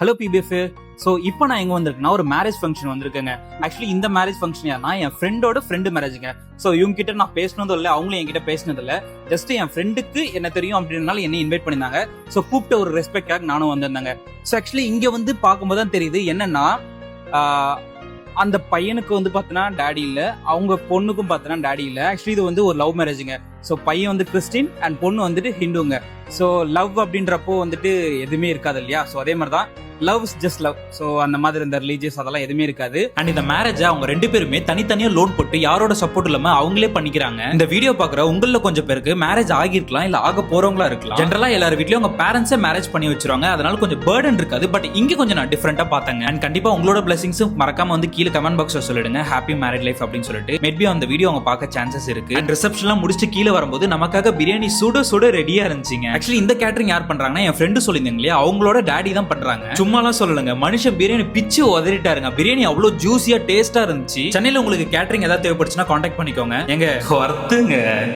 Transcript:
Hello PPF. So இப்போ நான் எங்கே வந்திருக்கேன்னா ஒரு மேரேஜ் ஃபங்க்ஷன் வந்திருக்கேங்க. ஆக்சுவலி இந்த மேரேஜ் ஃபங்க்ஷன் யாருன்னா என் ஃப்ரெண்டோட ஃப்ரெண்டு மேரேஜுங்க. ஸோ இவங்க கிட்ட நான் பேசினதும் இல்லை, அவங்களும் என்கிட்ட பேசினது இல்லை. ஜஸ்ட் என் ஃப்ரெண்டுக்கு என்ன தெரியும் அப்படின்னால என்ன இன்வைட் பண்ணியிருந்தாங்க. ஸோ கூப்பிட்ட ஒரு ரெஸ்பெக்டாக நானும் வந்திருந்தேங்க. ஸோ ஆக்சுவலி இங்கே வந்து பார்க்கும்போது தான் தெரியுது என்னன்னா அந்த பையனுக்கு வந்து பார்த்தீங்கன்னா டேடி இல்லை, அவங்க பொண்ணுக்கும் பார்த்தீங்கன்னா டேடி இல்லை. ஆக்சுவலி இது வந்து ஒரு லவ் மேரேஜுங்க. ஸோ பையன் வந்து கிறிஸ்டின் அண்ட் பொண்ணு வந்துட்டு ஹிந்துங்க. ஸோ லவ் அப்படின்றப்போ வந்துட்டு எதுவுமே இருக்காது இல்லையா? ஸோ அதே மாதிரி தான் love is just love. So அந்த மாதிரி இந்த ரிலீஜியஸ் அதெல்லாம் எதுவுமே இருக்காது. அண்ட் இந்த மேரேஜை அவங்க ரெண்டு பேருமே தனித்தனியா லோன் போட்டு யாரோட சப்போர்ட் இல்லாம அவங்களே பண்ணிக்கிறாங்க. இந்த வீடியோ பாக்குற உங்கள கொஞ்சம் பேருக்கு மேரேஜ் ஆகிருக்கலாம், இல்ல ஆக போறவங்களா இருக்கலாம். ஜென்ரலா எல்லாரும் வீட்லயும் உங்க பேரண்ட்ஸே மேரேஜ் பண்ணி வச்சிருவாங்க, அதனால கொஞ்சம் பர்டன் இருக்காது. பட் இங்க கொஞ்சம் நான் டிஃபரெண்டா பார்த்தாங்க. அண்ட் கண்டிப்பா உங்களோட பிளஸிங்ஸும் மறக்காம வந்து கீழே கமெண்ட் பாக்ஸ்ல சொல்லிடுங்க ஹாப்பி மேரேஜ் லைஃப் அப்படின்னு சொல்லிட்டு. மேபி அந்த வீடியோ அவங்க பார்க்க சான்சஸ் இருக்கு. அண்ட் ரிசப்ஷன்லாம் முடிச்சு கீழே வரும்போது நமக்காக பிரியாணி சுட சுட ரெடியா இருந்துச்சுங்க. ஆக்சுவலி இந்த கேட்டரிங் யார் பண்றாங்கன்னா என் ஃப்ரெண்டு சொல்லியிருந்தாங்க இல்லையா, அவங்களோட டாடி தான் பண்றாங்க. சும்மாலாம் சொல்லலங்க, மனுஷன் பிரியாணி பிச்சு உதறிட்டாருங்க. பிரியாணி அவ்வளவு ஜூசியா டேஸ்டா இருந்துச்சு. சென்னையில உங்களுக்கு கேட்டரிங் ஏதாவது தேவைப்படுச்சுன்னா கான்டாக்ட் பண்ணிக்கோங்க. எங்க வருத்துங்க.